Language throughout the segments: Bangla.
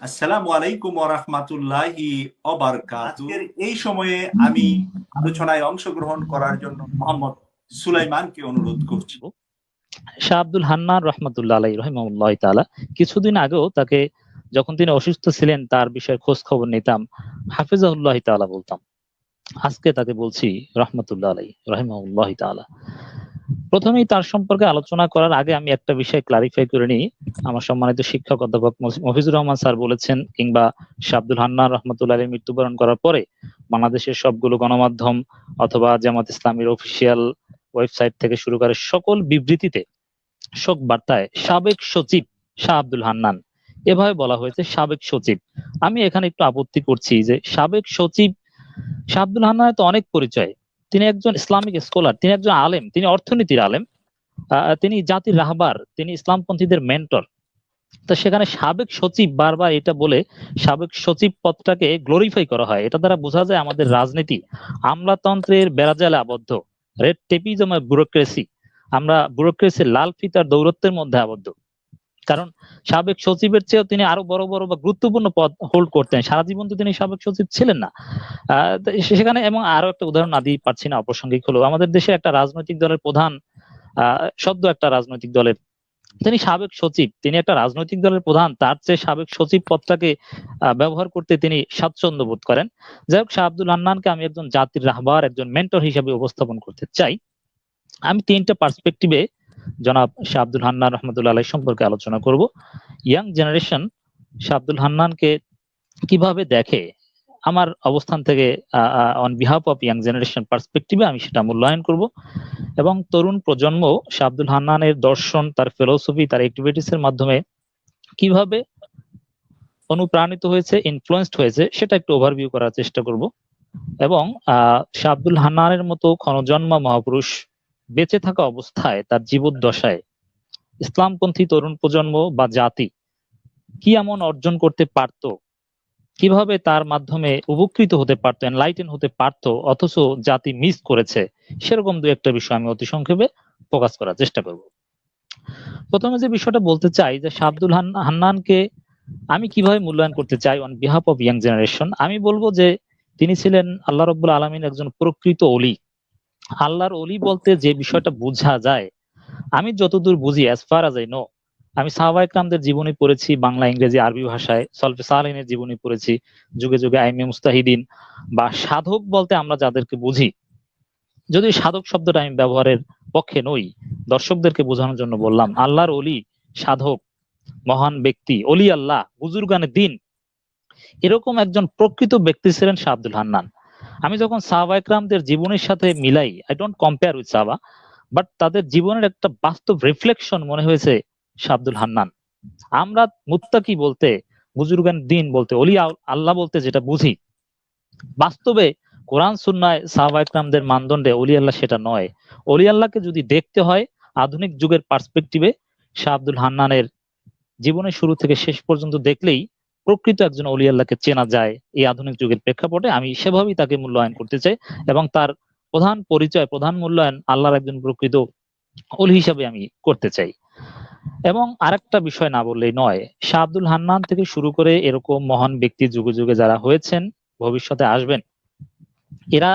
আসসালামু আলাইকুম ওয়া রাহমাতুল্লাহি ওয়া বারাকাতুহু। আজকের এই সময়ে আমি আলোচনায় অংশগ্রহণ করার জন্য মোহাম্মদ সুলাইমানকে অনুরোধ করছি। শাহ আব্দুল হান্নান রহমাতুল্লাহ আলাইহি রাহিমাহুল্লাহ তাআলা কিছুদিন আগেও তাকে যখন তিনি অসুস্থ ছিলেন তার বিষয়ে খোঁজ খবর নিতাম, হাফিজাহুল্লাহ তাআলা বলতাম। আজকে তাকে বলছি রহমাতুল্লাহ আলাইহি রাহিমাহুল্লাহ তাআলা। প্রথমেই তার সম্পর্কে আলোচনা করার আগে আমি একটা বিষয় ক্লারিফাই করে নিই। আমার সম্মানিত শিক্ষক অধ্যাপক মফিজুর রহমান স্যার বলেছেন, কিংবা শাহ আব্দুল হান্নান রহমাতুল্লাহ আলাইহি মৃত্যুবরণ করার পরে বাংলাদেশের সবগুলো গণমাধ্যম অথবা জামাত ইসলামীর অফিসিয়াল ওয়েবসাইট থেকে শুরু করে সকল বিবৃতিতে, শোক বার্তায় সাবেক সচিব শাহ আব্দুল হান্নান এভাবে বলা হয়েছে, সাবেক সচিব। আমি এখানে একটু আপত্তি করছি যে সাবেক সচিব শাহ আব্দুল হান্নানের তো অনেক পরিচয়। তিনি একজন ইসলামিক স্কলার, তিনি একজন আলেম, তিনি অর্থনীতির আলেম, তিনি জাতির রাহবার, তিনি ইসলামপন্থীদের মেন্টর। তো সেখানে সাবেক সচিব বারবার এটা বলে সাবেক সচিব পদটাকে গ্লোরিফাই করা হয়, এটা দ্বারা বোঝা যায় আমাদের রাজনীতি আমলাতন্ত্রের বেড়াজালে আবদ্ধ, রেড টেপিজম ব্যুরোক্রেসি, আমরা ব্যুরোক্রেসির লাল ফিতার দৌরত্বের মধ্যে আবদ্ধ। কারণ সাবেক সচিবের চেয়েও তিনি আরো বড় বড় বা গুরুত্বপূর্ণ পদ হোল্ড করতেন, সারা জীবন তো তিনি সাবেক সচিব ছিলেন না। সেখানে এবং আরো একটা উদাহরণ না দিয়ে পারছি না, অপ্রাসঙ্গিক হলো, আমাদের দেশে একটা রাজনৈতিক দলের প্রধান, সদ্য একটা রাজনৈতিক দলের, তিনি সাবেক সচিব, তিনি একটা রাজনৈতিক দলের প্রধান, তার চেয়ে সাবেক সচিব পদটাকে ব্যবহার করতে তিনি স্বাচ্ছন্দ্য বোধ করেন। যাই হোক, শাহ আব্দুল হান্নানকে আমি একজন জাতির রাহবার, একজন মেন্টর হিসেবে উপস্থাপন করতে চাই। আমি তিনটা পার্সপেক্টিভে জনাব শাহ আব্দুল হান্নান রহমতুল্লাহ আলাইহি সম্পর্কে আলোচনা করব। ইয়াং জেনারেশন শাহ আব্দুল হান্নানকে কিভাবে দেখে, আমার অবস্থান থেকে on behalf of young generation পার্সপেক্টিভে আমি সেটা মূল্যায়ন করব। এবং তরুণ প্রজন্ম শাহ আব্দুল হান্নানের দর্শন, তার ফিলোসফি, তার অ্যাক্টিভিটিস এর মাধ্যমে কিভাবে অনুপ্রাণিত হয়েছে, ইনফ্লুয়েন্সড হয়েছে, সেটা একটু ওভারভিউ করার চেষ্টা করব। এবং শাহ আব্দুল হান্নানের মতো ক্ষণজন্মা মহাপুরুষ বেঁচে থাকা অবস্থায় তার জীবদ্দশায় ইসলামপন্থী তরুণ প্রজন্ম বা জাতি কি এমন অর্জন করতে পারত, কিভাবে তার মাধ্যমে উপকৃত হতে পারতো, এনলাইটেন হতে পারতো, অথচ জাতি মিস করেছে, সেরকম দু একটা বিষয় আমি অতি সংক্ষেপে ফোকাস করার চেষ্টা করব। প্রথমে যে বিষয়টা বলতে চাই যে শাহ আব্দুল হান্নানকে আমি কিভাবে মূল্যায়ন করতে চাই on behalf of young generation, আমি বলবো যে তিনি ছিলেন আল্লাহ রাব্বুল আলামিন একজন প্রকৃত অলি। আল্লাহর অলি বলতে যে বিষয়টা বোঝা যায়, আমি যতদূর বুঝি, অ্যাজ ফার আজ আই নো, আমি সাহাবায়ে কেরামদের জীবনী পড়েছি বাংলা, ইংরেজি, আরবি ভাষায়, সলফে সালেহিনের জীবনী পড়েছি, যুগে যুগে আইমে মুস্তাহিদিন, বা সাধক বলতে আমরা যাদেরকে বুঝি, যদি সাধক শব্দটা আমি ব্যবহারের পক্ষে নই, দর্শকদেরকে বোঝানোর জন্য বললাম, আল্লাহর অলি, সাধক, মহান ব্যক্তি, অলি আল্লাহ, বুজুর্গানে দিন, এরকম একজন প্রকৃত ব্যক্তি ছিলেন শাহ আব্দুল হান্নান। আমি যখন সাহাবায়ে কেরামদের জীবনের সাথে মিলাই, আই ডোন্ট কম্পেয়ার উইথ সাহাবা, বাট তাদের জীবনের একটা বাস্তব রিফ্লেকশন মনে হয়েছে শাহ আব্দুল হান্নান। আমরা মুত্তাকি বলতে, বুজুর্গান দিন বলতে, অলি আল্লাহ বলতে যেটা বুঝি, বাস্তবে কোরআন সুন্নায় সাহাবায়ে কেরামদের মানদণ্ডে অলি আল্লাহ সেটা নয়। অলি আল্লাহকে যদি দেখতে হয় আধুনিক যুগের পার্সপেক্টিভে, শাহ আব্দুল হান্নানের জীবনের শুরু থেকে শেষ পর্যন্ত দেখলেই প্রকৃত একজন অলি আল্লাহকে চেনা যায়। এই আধুনিক যুগের প্রেক্ষাপটে আমি সেভাবেই তাকে মূল্যায়ন করতে চাই, এবং তার প্রধান পরিচয়, প্রধান মূল্যায়ন আল্লাহর একজন প্রকৃত অলি হিসাবে আমি করতে চাই। এবং আরেকটা বিষয় না বললেই নয়, শাহ আব্দুল হান্নান থেকে শুরু করে এরকম মহান ব্যক্তি যুগে যুগে যারা হয়েছেন, ভবিষ্যতে আসবেন, এরা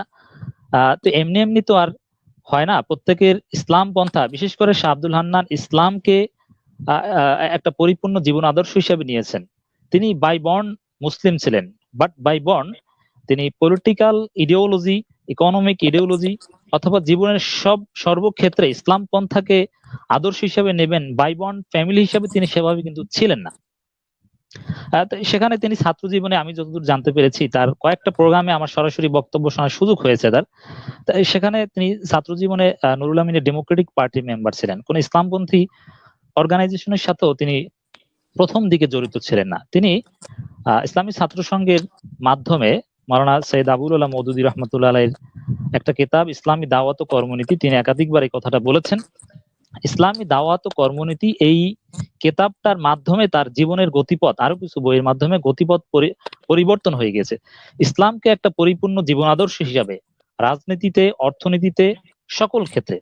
তো এমনি এমনি তো আর হয় না। প্রত্যেকের ইসলাম পন্থা, বিশেষ করে শাহ আব্দুল হান্নান ইসলামকে একটা পরিপূর্ণ জীবন আদর্শ হিসেবে নিয়েছেন। তিনি বাই বর্ন মুসলিম ছিলেন, বাট বাই বর্ন তিনি পলিটিক্যাল ইডিওলজি, ইকোনমিক ইডিওলজি অথবা জীবনের সর্বক্ষেত্রে ইসলাম পন্থাকে আদর্শ হিসেবে নেবেন, বাই বর্ন ফ্যামিলি হিসেবে তিনি সেভাবে কিন্তু ছিলেন না। সেখানে তিনি ছাত্র জীবনে আমি যতদূর জানতে পেরেছি, তার কয়েকটা প্রোগ্রামে আমার সরাসরি বক্তব্য শোনার সুযোগ হয়েছে তার। সেখানে তিনি ছাত্র জীবনে নুরুল আমিনের ডেমোক্রেটিক পার্টির মেম্বার ছিলেন, কোন ইসলামপন্থী অর্গানাইজেশনের সাথেও তিনি প্রথম দিকে জড়িত ছিলেন না। তিনি ইসলামী ছাত্র সংঘের মাধ্যমে মাওলানা সৈয়দ আবুল আলা মওদুদী রহমতুল্লাহ আলাইহির একটা কিতাব ইসলামী দাওয়াত ও কর্মনীতি, তিনি একাধিকবার এই কথাটা বলেছেন। ইসলামী দাওয়াত ও কর্মনীতি এই কিতাবটার মাধ্যমে তার জীবনের গতিপথ, আরো কিছু বইয়ের মাধ্যমে গতিপথ পরিবর্তন হয়ে গেছে। ইসলামকে একটা পরিপূর্ণ জীবন আদর্শ হিসাবে রাজনীতিতে, অর্থনীতিতে, সকল ক্ষেত্রে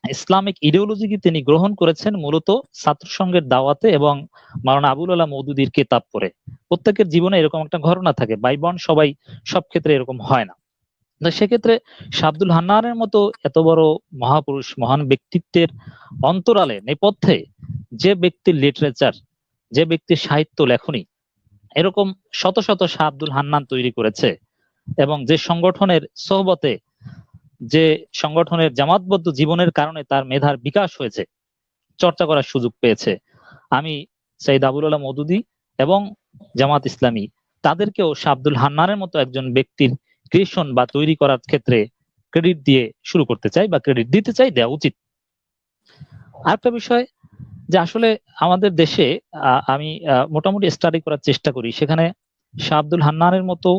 ইসলামিক ইডিওলজিকে তিনি গ্রহণ করেছেন মূলত ছাত্র সংঘের দাওয়াতে এবং মাওলানা আবুল আলা মওদুদীর কিতাব পড়ে। প্রত্যেকের জীবনে এরকম একটা ঘটনা থাকে, ভাই বোন সবাই সব ক্ষেত্রে এরকম হয় না। তো সেক্ষেত্রে শাহ আব্দুল হান্নানের মতো এত বড় মহাপুরুষ, মহান ব্যক্তিত্বের অন্তরালে নেপথ্যে যে ব্যক্তির লিটারেচার, যে ব্যক্তির সাহিত্য লেখনী এরকম শত শত শাহ আব্দুল হান্নান তৈরি করেছে, এবং যে সংগঠনের সোহবতে, যে সংগঠনের জামাতবদ্ধ জীবনের কারণে তার মেধার বিকাশ হয়েছে, চর্চা করার সুযোগ পেয়েছে, আমি সৈয়দ আবুল আলা মওদুদী এবং জামাত ইসলামী তাদেরকেও শাহ আব্দুল হান্নানের মতো একজন ব্যক্তির ক্রিয়েশন বা তৈরি করার ক্ষেত্রে ক্রেডিট দিয়ে শুরু করতে চাই, বা ক্রেডিট দিতে চাই, দেওয়া উচিত। আরেকটা বিষয় যে আসলে আমাদের দেশে আমি মোটামুটি স্টাডি করার চেষ্টা করি, সেখানে শাহ আব্দুল হান্নানের মতো,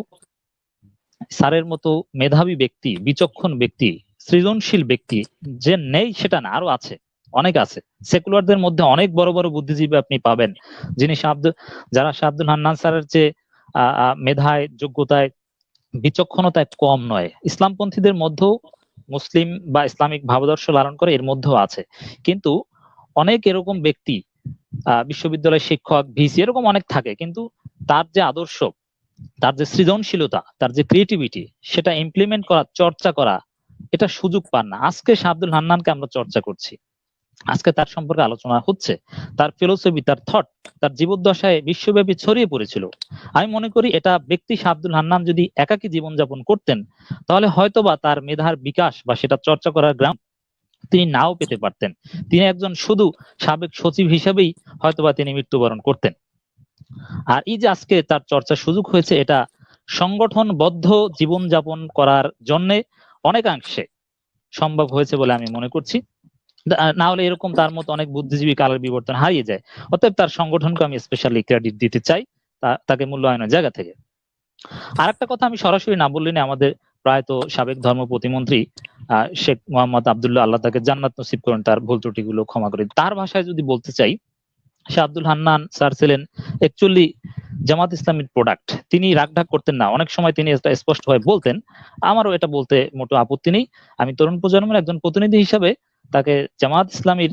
স্যারের মতো মেধাবী ব্যক্তি, বিচক্ষণ ব্যক্তি, সৃজনশীল ব্যক্তি যে নেই সেটা না, আরো আছে, অনেক আছে। সেকুলারদের মধ্যে অনেক বড় বড় বুদ্ধিজীবী আপনি পাবেন, যিনি যারা শাহ আব্দুল হান্নান স্যারের যে মেধায়, যোগ্যতায়, বিচক্ষণতায় কম নয়। ইসলামপন্থীদের মধ্যেও, মুসলিম বা ইসলামিক ভাবাদর্শ লালন করে এর মধ্যেও আছে। কিন্তু অনেক এরকম ব্যক্তি, বিশ্ববিদ্যালয়ের শিক্ষক, ভিসি এরকম অনেক থাকে, কিন্তু তার যে আদর্শ, তার যে সৃজনশীলতা, তার যে ক্রিয়েটিভিটি, সেটা ইমপ্লিমেন্ট করা, চর্চা করা, এটা সুযোগ পান না। আজকে শাহ আব্দুল হান্নানকে আমরা চর্চা করছি, আজকে তার সম্পর্কে আলোচনা হচ্ছে, তার ফিলোসফি, তার থট, তার জীবদ্দশায় বিশ্বব্যাপী ছড়িয়ে পড়েছিল। আমি মনে করি এটা ব্যক্তি শাহ আব্দুল হান্নান যদি একাকী জীবনযাপন করতেন, তাহলে হয়তোবা তার মেধার বিকাশ বা সেটা চর্চা করার গ্রাউন্ড তিনি নাও পেতে পারতেন। তিনি একজন শুধু সাবেক সচিব হিসেবেই হয়তোবা তিনি মৃত্যুবরণ করতেন। আর এই যে আজকে তার চর্চার সুযোগ হয়েছে, এটা সংগঠনবদ্ধ জীবনযাপন করার জন্য অনেকাংশে সম্ভব হয়েছে বলে আমি মনে করছি। না হলে এরকম তার মতো অনেক বুদ্ধিজীবী কালের বিবর্তন হারিয়ে যায়। অতএব তার সংগঠনকে আমি স্পেশালি ক্রেডিট দিতে চাই, তাকে মূল্যায়নের জায়গা থেকে। আর একটা কথা আমি সরাসরি না বললে না, আমাদের প্রায়ত সাবেক ধর্ম প্রতিমন্ত্রী শেখ মোহাম্মদ আব্দুল্লাহ, আল্লাহ তাকে জান্নাত নসিব করেন, তার ভুল ত্রুটিগুলো ক্ষমা করে, তার ভাষায় যদি বলতে চাই, শাহ আব্দুল হান্নান স্যার ছিলেন অ্যাকচুয়ালি জামাত ইসলামীর প্রোডাক্ট। তিনি রাগঢাক করতেন না, অনেক সময় তিনি এটা স্পষ্ট হয়ে বলতেন। আমারও এটা বলতে মোটো আপত্তি নেই। আমি তরুণ প্রজন্মের একজন প্রতিনিধি হিসাবে তাকে জামাত ইসলামীর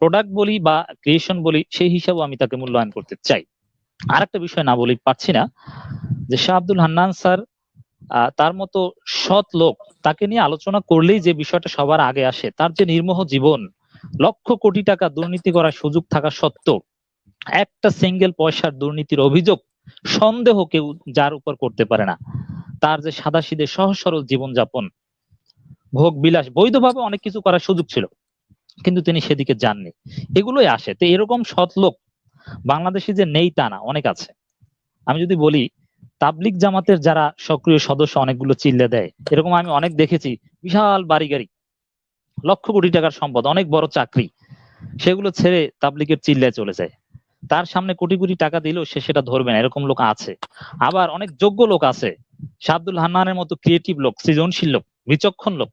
প্রোডাক্ট বলি বা ক্রিয়েশন বলি, সেই হিসাবে আমি তাকে মূল্যায়ন করতে চাই। আরেকটা বিষয় না বলি পারছি না, যে শাহ আব্দুল হান্নান স্যার, তার মতো সৎ লোক, তাকে নিয়ে আলোচনা করলেই যে বিষয়টা সবার আগে আসে, তার যে নির্মোহ জীবন, লক্ষ কোটি টাকা দুর্নীতি করার সুযোগ থাকা সত্ত্বেও একটা সিঙ্গেল পয়সার দুর্নীতির অভিযোগ সন্দেহ কেউ যার উপর করতে পারে না। তার যে সাদাসিধে সহজ সরল জীবনযাপন, ভোগ বিলাস, বৈধভাবে অনেক কিছু করার সুযোগ ছিল, কিন্তু তিনি সেদিকে যাননি। এগুলোই আসে। তো এরকম সৎ লোক বাংলাদেশে যে নেই তা না, অনেক আছে। আমি যদি বলি, তাবলিগ জামাতের যারা সক্রিয় সদস্য অনেকগুলো চিল্লে দেয়, এরকম আমি অনেক দেখেছি, বিশাল বাড়ি গাড়ি, লক্ষ কোটি টাকার সম্পদ, অনেক বড় চাকরি, সেগুলো ছেড়ে তাবলিগের চিল্লায় চলে যায়। তার সামনে কোটি কোটি টাকা দিলেও সে সেটা ধরবে না, এরকম লোক আছে। আবার অনেক যোগ্য লোক আছে, শাহ আব্দুল হান্নানের মতো ক্রিয়েটিভ লোক, সৃজনশীল লোক, বিচক্ষণ লোক,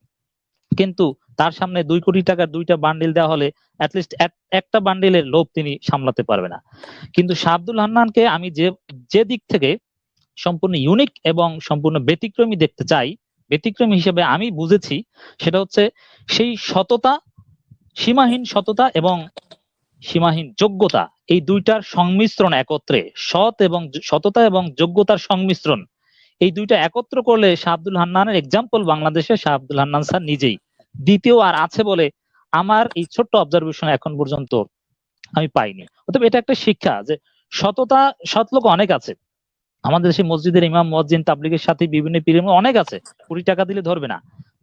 কিন্তু তার সামনে 2 কোটি টাকার 2টা বান্ডিল দেওয়া হলে অ্যাটলিস্ট একটা বান্ডিলের লোভ তিনি সামলাতে পারবে না। কিন্তু শাহ আব্দুল হান্নানকে আমি যে দিক থেকে সম্পূর্ণ ইউনিক এবং সম্পূর্ণ ব্যতিক্রমী দেখতে চাই, ব্যতিক্রমী হিসেবে আমি বুঝেছি, সেটা হচ্ছে সেই সততা, সীমাহীন সততা এবং সীমাহীন যোগ্যতা, এই দুইটার সংমিশ্রণ একত্রে, সততা এবং যোগ্যতার সংমিশ্রণ, এই দুইটা একত্র করলে শাহ আব্দুল হান্নানের এক্সাম্পল বাংলাদেশে শাহ আব্দুল হান্নান স্যার নিজেই। দ্বিতীয় আর আছে বলে আমার এই ছোট্ট অবজারভেশন এখন পর্যন্ত আমি পাইনি। অতএব এটা একটা শিক্ষা যে সততা, সৎ লোক অনেক আছে আমাদের দেশে, মসজিদের ইমাম, মুয়াজ্জিন, তাবলিগের সাথে বিভিন্ন পীরের অনেক আছে, কোটি টাকা দিলে ধরবে না,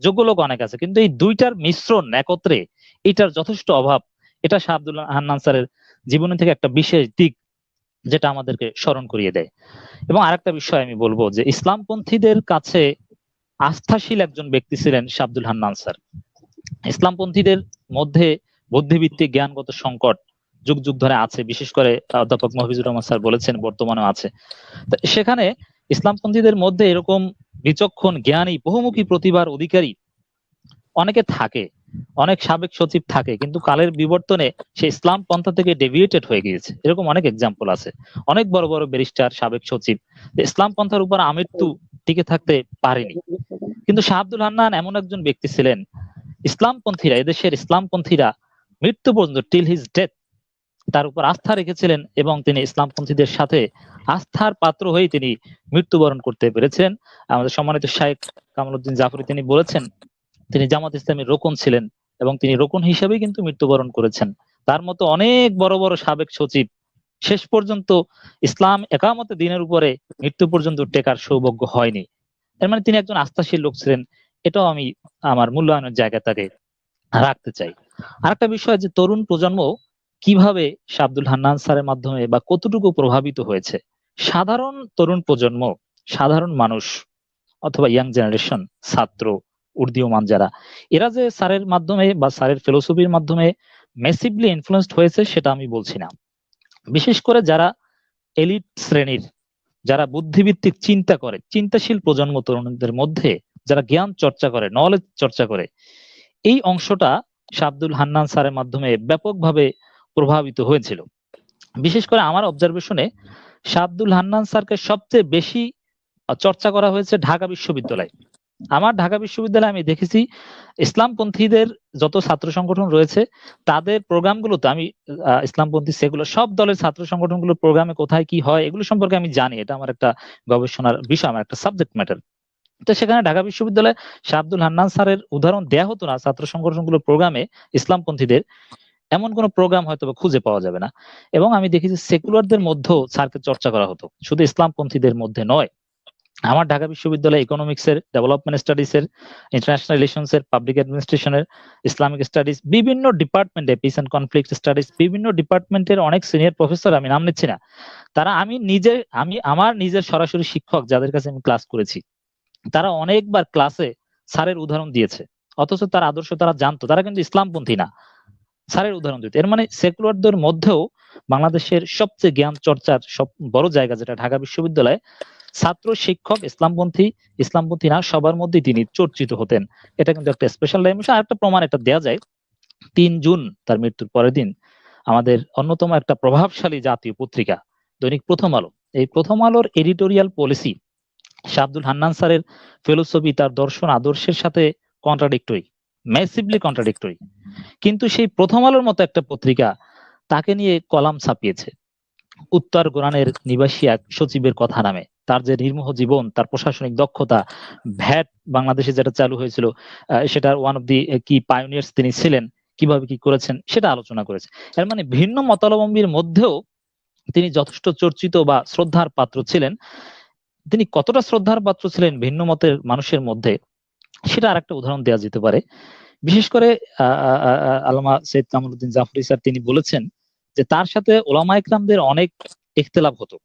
যোগ্য লোক অনেক আছে, কিন্তু এই দুইটার মিশ্রণ একত্রে, এটার যথেষ্ট অভাব। এটা শাহ আব্দুল হান্নান স্যারের জীবনে থেকে একটা বিশেষ দিক, যেটা আমাদেরকে স্মরণ করিয়ে দেয়। এবং আরেকটা বিষয় আমি বলবো, যে ইসলামপন্থীদের কাছে আস্থাশীল একজন ব্যক্তি ছিলেন শাহ আব্দুল হান্নান স্যার। ইসলামপন্থীদের মধ্যে বুদ্ধিভিত্তিক জ্ঞানগত সংকট যুগ যুগ ধরে আছে, বিশেষ করে অধ্যাপক মফিজুর রহমান স্যার বলেছেন বর্তমানেও আছে। সেখানে ইসলামপন্থীদের মধ্যে এরকম বিচক্ষণ, জ্ঞানী, বহুমুখী প্রতিভার অধিকারী অনেকে থাকে, অনেক সাবেক সচিব থাকে, কিন্তু কালের বিবর্তনে সে ইসলাম পন্থা থেকে ডেভিয়েটেড হয়ে গিয়েছে। এরকম অনেক এক্সাম্পল আছে, অনেক বড় বড় ব্যারিস্টার, সাবেক সচিব ইসলাম পন্থার উপর আমৃত্যু টিকে থাকতে পারেনি। কিন্তু শাহ আব্দুল হান্নান এমন একজন ব্যক্তি ছিলেন, ইসলামপন্থীরা, এদেশের ইসলামপন্থীরা মৃত্যু পর্যন্ত, টিল হিজ ডেথ, তার উপর আস্থা রেখেছিলেন এবং তিনি ইসলামপন্থীদের সাথে আস্থার পাত্র হয়ে তিনি মৃত্যুবরণ করতে পেরেছিলেন। আমাদের সম্মানিত শাইখ কামালউদ্দিন জাফরি তিনি বলেছেন তিনি জামাত ইসলামের রোকন ছিলেন এবং তিনি রোকন হিসেবেই কিন্তু মৃত্যুবরণ করেছেন। তার মতো অনেক বড় বড় সাবেক সচিব শেষ পর্যন্ত ইসলাম একামতে দিনের উপরে মৃত্যু পর্যন্ত টেকার সৌভাগ্য হয়নি। এর মানে তিনি একজন আস্থাশীল লোক ছিলেন, এটাও আমি আমার মূল্যায়নের জায়গা তাকে রাখতে চাই। আরেকটা বিষয় যে তরুণ প্রজন্ম কিভাবে শাহ আব্দুল হান্নান স্যারের মাধ্যমে বা কতটুকু প্রভাবিত হয়েছে। সাধারণ তরুণ প্রজন্ম, সাধারণ মানুষ অথবা ইয়াং জেনারেশন, ছাত্র, উর্দীয়মান যারা, এরা যে স্যারের মাধ্যমে বা স্যারের ফিলোসফির মাধ্যমে ম্যাসিভলি ইনফ্লুয়েন্সড হয়েছে সেটা আমি বলছি না। বিশেষ করে যারা এলিট শ্রেণীর, যারা বুদ্ধিভিত্তিক চিন্তা করে, চিন্তাশীল প্রজন্ম তরুণদের মধ্যে যারা জ্ঞান চর্চা করে, নলেজ চর্চা করে, এই অংশটা শাহ আব্দুল হান্নান স্যারের মাধ্যমে ব্যাপকভাবে প্রভাবিত হয়েছিল। বিশেষ করে আমার অবজারভেশনে শাহ আব্দুল হান্নান স্যারকে সবচেয়ে বেশি চর্চা করা হয়েছে ঢাকা বিশ্ববিদ্যালয়। আমার ঢাকা বিশ্ববিদ্যালয়ে আমি দেখেছি ইসলামপন্থীদের যত ছাত্র সংগঠন রয়েছে তাদের প্রোগ্রামগুলোতে আমি ইসলামপন্থী সেগুলো সব দলের ছাত্র সংগঠনগুলোর প্রোগ্রামে কোথায় কি হয় এগুলো সম্পর্কে আমি জানি, এটা আমার একটা গবেষণার বিষয়, আমার একটা সাবজেক্ট ম্যাটার। তো সেখানে ঢাকা বিশ্ববিদ্যালয়ে শাহ আব্দুল হান্নান স্যারের উদাহরণ দেয়া হতো না ছাত্র সংগঠনগুলোর প্রোগ্রামে ইসলামপন্থীদের, এমন কোন প্রোগ্রাম হয়তো খুঁজে পাওয়া যাবে না। এবং আমি দেখেছি সেকুলারদের মধ্যেও স্যারকে চর্চা করা হতো, শুধু ইসলামপন্থীদের মধ্যে নয়। আমার ঢাকা বিশ্ববিদ্যালয়ে ইকোনমিক্স এর, ডেভেলপমেন্ট স্টাডিজ এর, ইন্টারন্যাশনাল রিলেশনস এর, পাবলিক অ্যাডমিনিস্ট্রেশনের, ইসলামিক স্টাডিজ, বিভিন্ন ডিপার্টমেন্টে, পিস এন্ড কনফ্লিক্ট স্টাডিজ, বিভিন্ন ডিপার্টমেন্টের অনেক সিনিয়র প্রফেসর, আমি নাম নিচ্ছি না, তারা আমি আমার নিজের সরাসরি শিক্ষক যাদের কাছে আমি ক্লাস করেছি, তারা অনেকবার ক্লাসে স্যারের উদাহরণ দিয়েছে, অথচ তার আদর্শ তারা জানতো, তারা কিন্তু ইসলামপন্থী না, স্যারের উদাহরণ দিত। এর মানে সেকুলারদের মধ্যেও বাংলাদেশের সবচেয়ে জ্ঞান চর্চার সব বড় জায়গা যেটা ঢাকা বিশ্ববিদ্যালয়, ছাত্র শিক্ষক ইসলামপন্থী না সবার মধ্যেই তিনি চর্চিত হতেন। এটা কিন্তু একটা স্পেশাল ডাইমেনশন। আর একটা প্রমাণ এটা দেয়া যায়, 3 জুন তার মৃত্যুর পরের দিন আমাদের অন্যতম একটা প্রভাবশালী জাতীয় পত্রিকা দৈনিক প্রথম আলো, এই প্রথম আলোর এডিটোরিয়াল পলিসি শাহ আব্দুল হান্নান স্যারের ফিলোসফি, তার দর্শন আদর্শের সাথে কন্ট্রাডিক্টরি, ম্যাসিভলি কন্ট্রাডিক্টরি, কিন্তু সেই প্রথম আলোর মতো একটা পত্রিকা তাকে নিয়ে কলাম ছাপিয়েছে। উত্তর গোরানের নিবাসী এক সচিবের কথা নামে, তার যে নির্মোহ জীবন, তার প্রশাসনিক দক্ষতা, ভ্যাট বাংলাদেশে যেটা চালু হয়েছিল সেটার ওয়ান অফ দি কি পায়োনিয়ার্স তিনি ছিলেন, কিভাবে কি করেছেন সেটা আলোচনা করেছে। এর মানে ভিন্ন মতাবলম্বীর মধ্যেও তিনি যথেষ্ট চর্চিত বা শ্রদ্ধার পাত্র ছিলেন। তিনি কতটা শ্রদ্ধার পাত্র ছিলেন ভিন্ন মতের মানুষের মধ্যে সেটা আরেকটা উদাহরণ দেওয়া যেতে পারে। বিশেষ করে আল্লামা সৈয়দ কামালউদ্দিন জাফরি স্যার তিনি বলেছেন যে তার সাথে ওলামা ইকরামদের অনেক ইখতিলাফ হতো।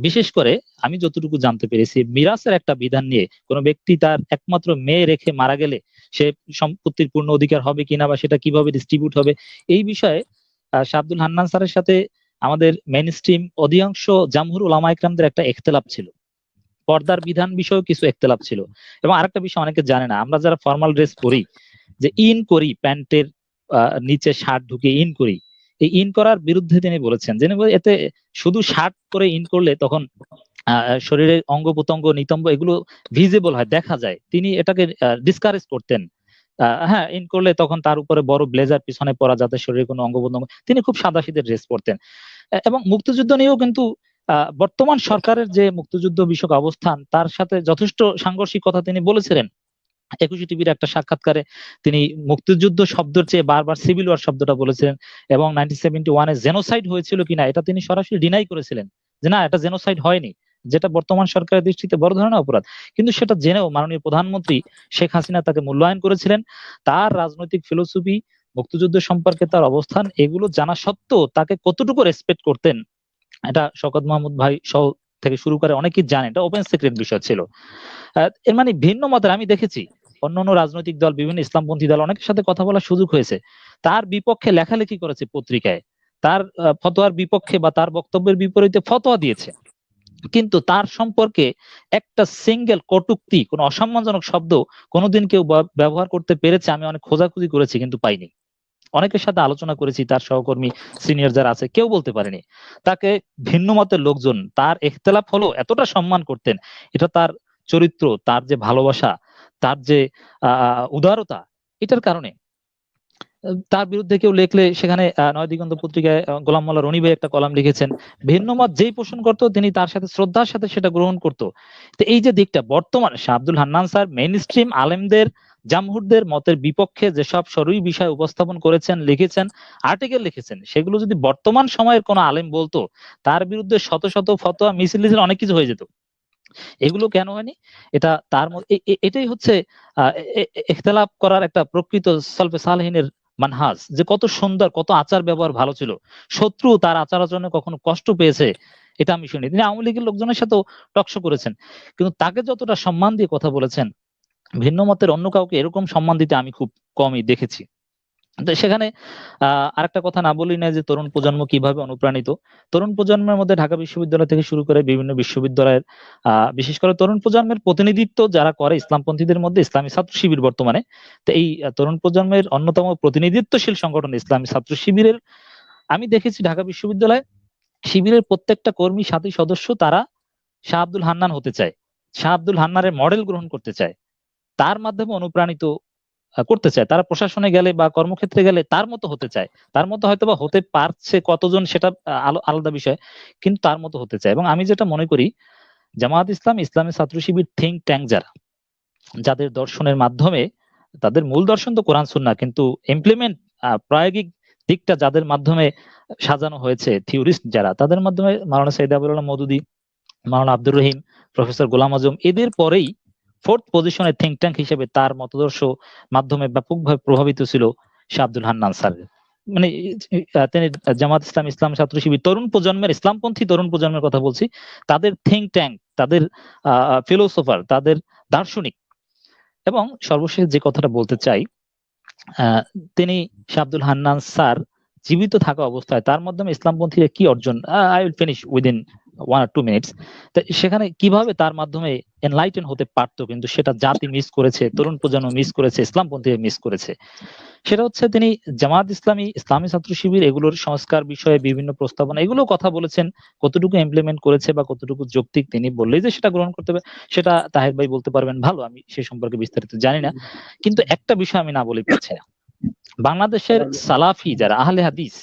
বিশেষ করে আমি যতটুকু জানতে পেরেছি মিরাসের একটা বিধান নিয়ে, কোনো ব্যক্তি তার একমাত্র মেয়ে রেখে মারা গেলে সে সম্পত্তির পূর্ণ অধিকার হবে কিনা বা সেটা কিভাবে ডিস্ট্রিবিউট হবে, এই বিষয়ে শাহ আব্দুল হান্নান স্যারের সাথে আমাদের মেইন স্ট্রিম অধিকাংশ জামহুর ওলামা ইকরামদের একটা ইখতিলাফ ছিল। পর্দার বিধান বিষয়েও কিছু ইখতিলাফ ছিল। এবং আরেকটা বিষয় অনেকে জানে না, আমরা যারা ফর্মাল ড্রেস পরি, যে ইন করি, প্যান্টের নিচে শার্ট ঢুকিয়ে ইন করি, এই ইন করার বিরুদ্ধে তিনি বলেছেন যে এতে শুধু শার্ট পরে ইন করলে তখন শরীরের অঙ্গ প্রত্যঙ্গ নিতম্ব এগুলো ভিজিবল হয়, দেখা যায়, তিনি এটাকে ডিসকারেজ করতেন। হ্যাঁ, ইন করলে তখন তার উপরে বড় ব্লেজার পিছনে পরা যাতে শরীরের কোনো অঙ্গ প্রত্যঙ্গ, তিনি খুব সাদাসিধে ড্রেস পরতেন। এবং মুক্তিযুদ্ধ নিয়েও কিন্তু বর্তমান সরকারের যে মুক্তিযুদ্ধ বিষয়ক অবস্থান তার সাথে যথেষ্ট সাংঘর্ষিক কথা তিনি বলেছিলেন। 21 টিভির একটা সাক্ষাৎকারে তিনি মুক্তিযুদ্ধ শব্দের চেয়ে বারবার সিভিল ওয়ার শব্দটা বলেছিলেন, এবং 1971-এ জেনোসাইড হয়েছিল কিনা এটা তিনি সরাসরি ডিনাই করেছিলেন যে না, এটা জেনোসাইড হয়নি, যেটা বর্তমান সরকারের দৃষ্টিতে বড় ধরনের অপরাধ। কিন্তু সেটা জেনেও মাননীয় প্রধানমন্ত্রী শেখ হাসিনা তাকে মূল্যায়ন করেছিলেন। তার রাজনৈতিক ফিলোসফি, মুক্তিযুদ্ধ সম্পর্কে তার অবস্থান, এগুলো জানা সত্ত্বেও তাকে কতটুকু রেসপেক্ট করতেন এটা শওকত মাহমুদ ভাই সহ থেকে শুরু করে অনেকেই জানেন, এটা ওপেন সিক্রেট বিষয় ছিল। এর মানে ভিন্ন মতের আমি দেখেছি অন্যান্য রাজনৈতিক দল, বিভিন্ন ইসলামপন্থী দল অনেকের সাথে কথা বলার সুযোগ হয়েছে, তার বিপক্ষে লেখালেখি করেছে পত্রিকায়, তার ফতোয়ার বিপক্ষে বা তার বক্তব্যের বিপরীতে ফতোয়া দিয়েছে, কিন্তু তার সম্পর্কে একটা সিঙ্গেল কটূক্তি, কোনো অসম্মানজনক শব্দ কোনোদিন কেউ ব্যবহার করতে পেরেছে আমি অনেক খোঁজাখুঁজি করেছি কিন্তু পাইনি। অনেকের সাথে আলোচনা করেছি, তার সহকর্মী সিনিয়র যারা আছে কেউ বলতে পারেনি। তাকে ভিন্ন মতের লোকজন তার ইখতিলাফ হলো এতটা সম্মান করতেন, এটা তার চরিত্র, তার যে ভালোবাসা, তার যে উদারতা, এটার কারণে। তার বিরুদ্ধে কেউ লেখলে সেখানে নয় দিগন্ত পত্রিকায় গোলাম মোল্লা রনি ভাই একটা কলাম লিখেছেন, ভিন্ন মত যেই পোষণ করতো তিনি তার সাথে শ্রদ্ধার সাথে সেটা গ্রহণ করতো। তো এই যে দিকটা বর্তমানে Shah Abdul Hannan sir main stream আলেমদের জামহুরদের মতের বিপক্ষে যেসব সরই বিষয় উপস্থাপন করেছেন, লিখেছেন, আর্টিকেল লিখেছেন, সেগুলো যদি বর্তমান সময়ের কোন আলেম বলতো, তার বিরুদ্ধে শত শত ফতোয়া মিছিল অনেক কিছু হয়ে যেত। এগুলো কেন হয়নি? এটা তার এটাই হচ্ছে ইখতিলাফ করার একটা প্রকৃত সালফে সালেহিনের মানহাজ, যে কত সুন্দর, কত আচার ব্যবহার ভালো ছিল, শত্রু তার আচার আচরণে কখনো কষ্ট পেয়েছে এটা আমি শুনি। তিনি আওয়ামী লীগের লোকজনের সাথেও টকশো করেছেন, কিন্তু তাকে যতটা সম্মান দিয়ে কথা বলেছেন, ভিন্ন মতের অন্য কাউকে এরকম সম্মান দিতে আমি খুব কমই দেখেছি। তো সেখানে আরেকটা কথা না বলি না যে তরুণ প্রজন্ম কিভাবে অনুপ্রাণিত। তরুণ প্রজন্মের মধ্যে ঢাকা বিশ্ববিদ্যালয় থেকে শুরু করে বিভিন্ন বিশ্ববিদ্যালয়ের বিশেষ করে তরুণ প্রজন্মের প্রতিনিধিত্ব যারা করে ইসলামপন্থীদের মধ্যে ইসলামী ছাত্র শিবির বর্তমানে। তো এই তরুণ প্রজন্মের অন্যতম প্রতিনিধিত্বশীল সংগঠন ইসলামী ছাত্র শিবিরের আমি দেখেছি ঢাকা বিশ্ববিদ্যালয়ে শিবিরের প্রত্যেকটা কর্মী সাথী সদস্য তারা শাহ আব্দুল হান্নান হতে চায়, শাহ আব্দুল হান্নানের মডেল গ্রহণ করতে চায়, তার মাধ্যমে অনুপ্রাণিত করতে চায়। তারা প্রশাসনে গেলে বা কর্মক্ষেত্রে গেলে তার মতো হতে চায়। তার মতো হয়তো বা হতে পারছে কতজন সেটা আলাদা বিষয়, কিন্তু তার মতো হতে চায়। এবং আমি যেটা মনে করি, জামায়াত ইসলাম, ইসলামী ছাত্র শিবির থিঙ্ক ট্যাঙ্ক যারা, যাদের দর্শনের মাধ্যমে, তাদের মূল দর্শন তো কোরআন সুন্নাহ, কিন্তু ইমপ্লিমেন্ট প্রায়োগিক দিকটা যাদের মাধ্যমে সাজানো হয়েছে, থিওরিস্ট যারা, তাদের মাধ্যমে মাওলানা সাইদ আবুল আলম মওদুদী, মাওলানা আব্দুর রহিম, প্রফেসর গোলাম আজম, এদের পরেই ফোর্থ পজিশনে থিঙ্ক ট্যাঙ্ক হিসেবে তার মতাদর্শ মাধ্যমে ব্যাপকভাবে প্রভাবিত ছিল শাহ আব্দুল হান্নান স্যার। মানে তিনি জামাত ইসলাম, ইসলাম ছাত্র শিবির তরুণ প্রজন্মের, ইসলামপন্থী তরুণ প্রজন্মের কথা বলছি, তাদের থিঙ্ক ট্যাঙ্ক, তাদের ফিলোসোফার, তাদের দার্শনিক। এবং সর্বশেষ যে কথাটা বলতে চাই, তিনি শাহ আব্দুল হান্নান স্যার জীবিত থাকা অবস্থায় তার মাধ্যমে ইসলামপন্থীরা কি অর্জন, I will finish within 1 or 2 minutes। তো সেখানে কিভাবে তার মাধ্যমে এনলাইটেন হতে পারতো, কিন্তু সেটা জাতি মিস করেছে, তরুণ প্রজন্ম মিস করেছে, ইসলামপন্থীরা মিস করেছে। সেটা হচ্ছে তিনি জামাত ইসলামী, ইসলামী ছাত্র শিবির এগুলোর সংস্কার বিষয়ে বিভিন্ন প্রস্তাবনা, এগুলো কথা বলেছেন, কতটুকু ইমপ্লিমেন্ট করেছে বা কতটুকু যৌক্তিক তিনি বললেই যে সেটা গ্রহণ করতে হবে সেটা তাহের ভাই বলতে পারবেন ভালো, আমি সে সম্পর্কে বিস্তারিত জানি না। কিন্তু একটা বিষয় আমি না বলে পাচ্ছি না, বাংলাদেশের সালাফি যারা আহলে হাদিস,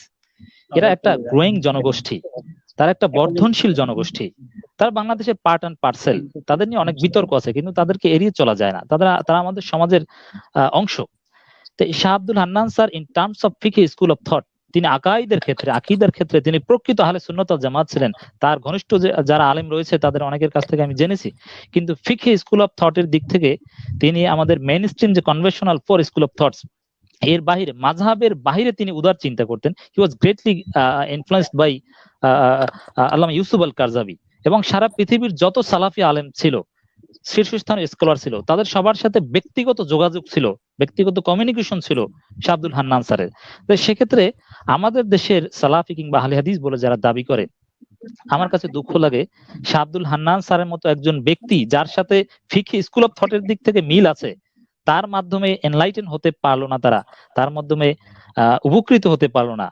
এরা একটা গ্রোয়িং জনগোষ্ঠী, তারা একটা বর্ধনশীল জনগোষ্ঠী, তারা বাংলাদেশের পার্ট অ্যান্ড পার্সেল। তাদের নিয়ে অনেক বিতর্ক আছে, কিন্তু তাদেরকে এড়িয়ে চলা যায় না, তারা আমাদের সমাজের অংশ। তো Shah Abdul Hannan sir in terms of ফিকহি স্কুল অফ থট, তিনি আকীদার ক্ষেত্রে তিনি প্রকৃত আহলে সুন্নাত ওয়াল জামাত ছিলেন। তার ঘনিষ্ঠ যারা আলেম রয়েছে তাদের অনেকের কাছ থেকে আমি জেনেছি, কিন্তু ফিকহি স্কুল অফ থটের দিক থেকে তিনি আমাদের মেইন স্ট্রিম যে conventional four school of thoughts, এর বাহিরে, মাযহাবের বাহিরে তিনি উদার চিন্তা করতেন। হি ওয়াজ গ্রেটলি ইনফ্লুয়েন্সড বাই আল্লামা ইউসুফ আল কারজাবি, এবং সারা পৃথিবীর যত সালাফি আলেম ছিল, শীর্ষস্থানীয় স্কলার ছিল, তাদের সবার সাথে ব্যক্তিগত যোগাযোগ ছিল, ব্যক্তিগত কমিউনিকেশন ছিল শাহ আব্দুল হান্নান স্যারের। তো সেক্ষেত্রে আমাদের দেশের সালাফি কিংবা আহলে হাদিস বলে যারা দাবি করে, আমার কাছে দুঃখ লাগে শাহ আব্দুল হান্নান স্যারের মতো একজন ব্যক্তি যার সাথে ফিকহি স্কুল অফ থটের দিক থেকে মিল আছে, তার মাধ্যমে এনলাইটেন হতে পারলো না, তার মাধ্যমে উপকৃত হতে পারলো না।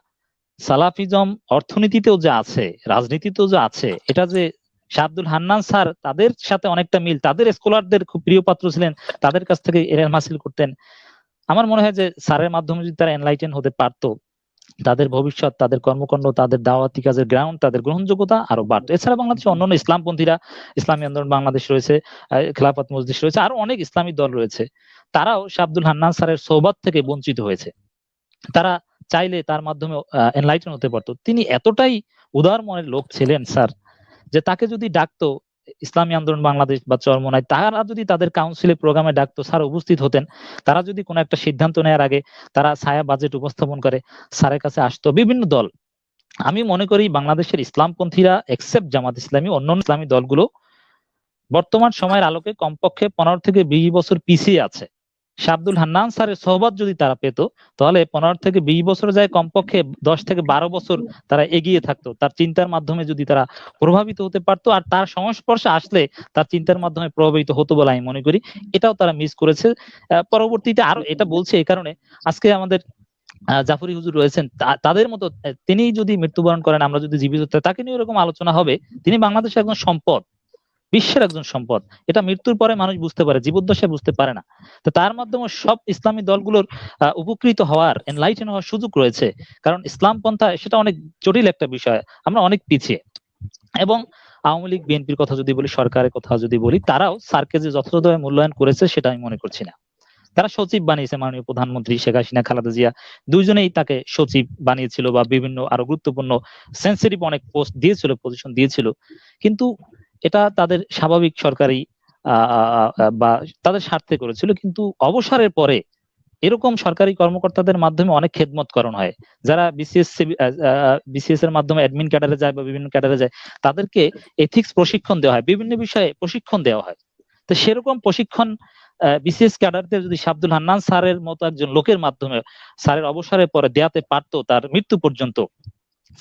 সালাফিজম অর্থনীতিতেও যে আছে, রাজনীতিতেও যে আছে, এটা যে শাহ আব্দুল হান্নান স্যার তাদের সাথে অনেকটা মিল, তাদের স্কলারদের খুব প্রিয় পাত্র ছিলেন, তাদের কাছ থেকে এলম হাসিল করতেন। আমার মনে হয় যে স্যারের মাধ্যমে যদি তারা এনলাইটেন হতে পারতো, তাদের ভবিষ্যৎ, তাদের কর্মকাণ্ড, তাদের দাওয়াতি কাজের গ্রাউন্ড, তাদের গ্রহণযোগ্যতা আরো বাড়তো। এছাড়া বাংলাদেশে অন্যান্য ইসলামপন্থীরা, ইসলামী আন্দোলন বাংলাদেশ রয়েছে, খেলাফত মজলিস রয়েছে, আরো অনেক ইসলামী দল রয়েছে, তারাও শাহ আব্দুল হান্নান স্যারের সোহবত থেকে বঞ্চিত হয়েছে। তারা চাইলে তার মাধ্যমে এনলাইটেন হতে পারতো। তিনি এতটাই উদার মনের লোক ছিলেন স্যার, যে তাকে যদি ডাকতো ইসলামী আন্দোলন বাংলাদেশ বা চরমোনাই, তারা যদি তাদের কাউন্সিলে প্রোগ্রামে ডাকতো, স্যার উপস্থিত হতেন। তারা যদি কোনো একটা সিদ্ধান্ত নেওয়ার আগে তারা ছায়া বাজেট উপস্থাপন করে স্যারের কাছে আসতো বিভিন্ন দল। আমি মনে করি বাংলাদেশের ইসলামপন্থীরা এক্সেপ্ট জামাত ইসলামী, অন্যান্য ইসলামী দলগুলো বর্তমান সময়ের আলোকে কমপক্ষে 15 থেকে 20 বছর পিছিয়ে আছে। শাহ আব্দুল হান্নান স্যারের সোহবত যদি তারা পেত, তাহলে 15 থেকে 20 বছর যায়, কমপক্ষে 10 থেকে 12 বছর তারা এগিয়ে থাকতো। তার চিন্তার মাধ্যমে যদি তারা প্রভাবিত হতে পারতো, আর তার সংস্পর্শে আসলে তার চিন্তার মাধ্যমে প্রভাবিত হতো বলে আমি মনে করি। এটাও তারা মিস করেছে। পরবর্তীতে আরো এটা বলছে এই কারণে, আজকে আমাদের জাফরি হুজুর রয়েছেন, তাদের মতো তিনি যদি মৃত্যুবরণ করেন, আমরা যদি জীবিত থাকি, তাকে নিয়ে এরকম আলোচনা হবে। তিনি বাংলাদেশের একজন সম্পদ, বিশ্বের একজন সম্পদ। এটা মৃত্যুর পরে মানুষ বুঝতে পারে, জীবদ্দশায় বুঝতে পারে না। তো তার মাধ্যমে সব ইসলামী দলগুলোর উপকৃত হওয়ার, এনলাইটেন হওয়ার সুযোগ রয়েছে। কারণ ইসলাম পন্থা সেটা অনেক জটিল একটা বিষয়, আমরা অনেক পিছিয়ে। এবং আওয়ামী লীগ বিএনপির কথা যদি বলি, সরকারের কথা যদি বলি, তারাও স্যারকে যে যথাযথভাবে মূল্যায়ন করেছে সেটা আমি মনে করছি না। তারা সচিব বানিয়েছে মাননীয় প্রধানমন্ত্রী শেখ হাসিনা, খালেদা জিয়া দুইজনেই তাকে সচিব বানিয়েছিল বা বিভিন্ন আরো গুরুত্বপূর্ণ সেন্সিটিভ অনেক পোস্ট দিয়েছিল, পজিশন দিয়েছিল। কিন্তু এটা তাদের স্বাভাবিক সরকারি বা তাদের স্বার্থে করেছিল। কিন্তু অবসরের পরে এরকম সরকারি কর্মকর্তাদের মাধ্যমে অনেক খেদমত করানো হয়। যারা বিসিএস এর মাধ্যমে অ্যাডমিন ক্যাডারে যায় বা বিভিন্ন ক্যাডারে যায়, তাদেরকে এথিক্স প্রশিক্ষণ দেওয়া হয়, বিভিন্ন বিষয়ে প্রশিক্ষণ দেওয়া হয়। তো সেরকম প্রশিক্ষণ বিসিএস ক্যাডারদের যদি আব্দুল হান্নান স্যারের মতো একজন লোকের মাধ্যমে স্যারের অবসরের পরে দেয়াতে পারতো, তার মৃত্যু পর্যন্ত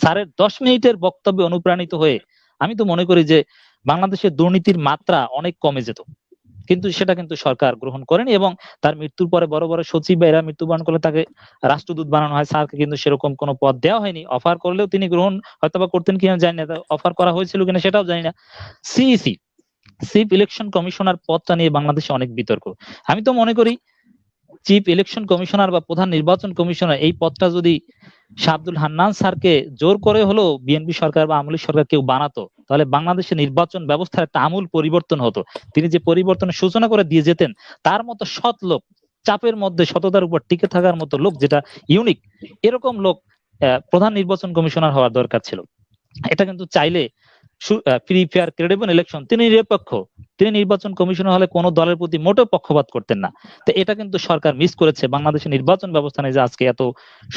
স্যারের 10 মিনিটের বক্তব্যে অনুপ্রাণিত হয়ে, আমি তো মনে করি যে বাংলাদেশের দুর্নীতির মাত্রা অনেক কমে যেত। কিন্তু সেটা কিন্তু সরকার গ্রহণ করেনি, এবং তার মৃত্যুর পরে বড় বড় সচিব বা এরা মৃত্যুবরণ করলে তাকে রাষ্ট্রদূত বানানো হয়। স্যারকে কিন্তু সেরকম কোনো পদ দেওয়া হয়নি। অফার করলেও তিনি গ্রহণ হয়তোবা করতেন কিনা জানি না, অফার করা হয়েছিল কিনা সেটাও জানি না। সিইসি, চিফ ইলেকশন কমিশনার পদটা নিয়ে বাংলাদেশে অনেক বিতর্ক। আমি তো মনে করি চিফ ইলেকশন কমিশনার বা প্রধান নির্বাচন কমিশনার এই পদটা যদি শাহ আব্দুল হান্নান স্যারকে জোর করে হলেও বিএনপি সরকার বা আওয়ামী লীগ সরকার কেউ বানাতো, তাহলে বাংলাদেশের নির্বাচন ব্যবস্থার একটা আমূল পরিবর্তন হতো। তিনি যে পরিবর্তনের সূচনা করে দিয়ে যেতেন, তার মতো সৎ লোক, চাপের মধ্যে সততার উপর টিকে থাকার মতো লোক, যেটা ইউনিক, এরকম লোক প্রধান নির্বাচন কমিশনার হওয়ার দরকার ছিল। এটা কিন্তু চাইলে ফ্রি ফেয়ার ক্রেডিবল ইলেকশন, তিনি নিরপেক্ষ, তিনি নির্বাচন কমিশনার হলে কোনো দলের প্রতি মোটেও পক্ষপাত করতেন না। তো এটা কিন্তু সরকার মিস করেছে। বাংলাদেশের নির্বাচন ব্যবস্থা নিয়ে যে আজকে এত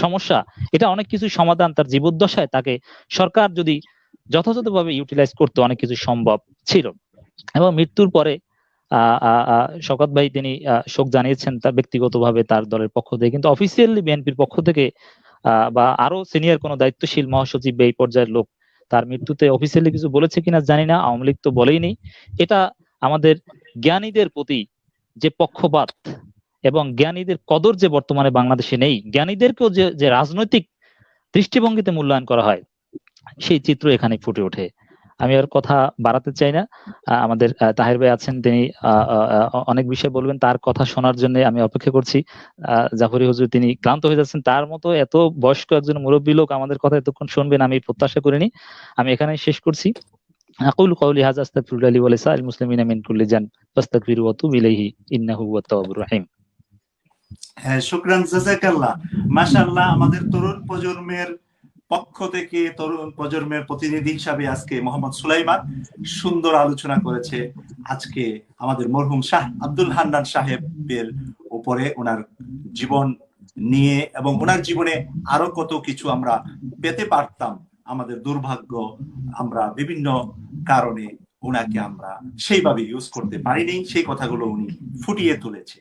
সমস্যা, এটা অনেক কিছু সমাধান তার জীবদ্দশায় তাকে সরকার যদি যথাযথভাবে ইউটিলাইজ করতে অনেক কিছু সম্ভব ছিল। এবং মৃত্যুর পরে শওকত ভাই তিনি শোক জানিয়েছেন তার ব্যক্তিগতভাবে তার দলের পক্ষ থেকে, কিন্তু অফিসিয়ালি বিএনপির পক্ষ থেকে বা আরো সিনিয়র কোনো দায়িত্বশীল মহাসচিব বা এই পর্যায়ের লোক তার মৃত্যুতে অফিসিয়ালি কিছু বলেছে কিনা জানি না। আওয়ামী লীগ তো বলেইনি। এটা আমাদের জ্ঞানীদের প্রতি যে পক্ষপাত এবং জ্ঞানীদের কদর যে বর্তমানে বাংলাদেশে নেই, জ্ঞানীদেরকেও যে রাজনৈতিক দৃষ্টিভঙ্গিতে মূল্যায়ন করা হয়, সেই চিত্র এখানে ফুটে ওঠে। আমি আর কথা বাড়াতে চাই না। আমাদের তাহের ভাই আছেন, তিনি অনেক বিষয় বলবেন, তার কথা শোনার জন্য আমি অপেক্ষা করছি। জাফরি হুজুর তিনি ক্লান্ত হয়ে যাচ্ছেন, তার মতো এত বয়স্ক একজন মুরব্বী লোক আমাদের কথা এতক্ষণ শুনবেন আমি প্রত্যাশা করিনি। আমি এখানে শেষ করছি। আকুলু কওলি হাযা আস্তাগফিরুল্লাহ লি ওয়া লিসাইরিল মুসলিমিনা মিন কুল্লি যান ফাস্তাগফিরু ওয়া তুবু ইলাইহি ইন্নাহু হুয়াত তাওয়াবুর রহিম। হ্যাঁ, শুকরান, জাযাকাল্লাহ। মাশাআল্লাহ, আমাদের তরুণ প্রজন্মের পক্ষ থেকে তরুণ প্রজন্মের প্রতিনিধি হিসাবে আজকে মোহাম্মদ সুলাইমান সুন্দর আলোচনা করেছে আজকে আমাদের মরহুম শাহ আব্দুল হান্নান সাহেবের উপরে, ওনার জীবন নিয়ে, এবং ওনার জীবনে আরো কত কিছু আমরা পেতে পারতাম। আমাদের দুর্ভাগ্য, আমরা বিভিন্ন কারণে ওনাকে আমরা সেইভাবে ইউজ করতে পারিনি। সেই কথাগুলো উনি ফুটিয়ে তুলেছে।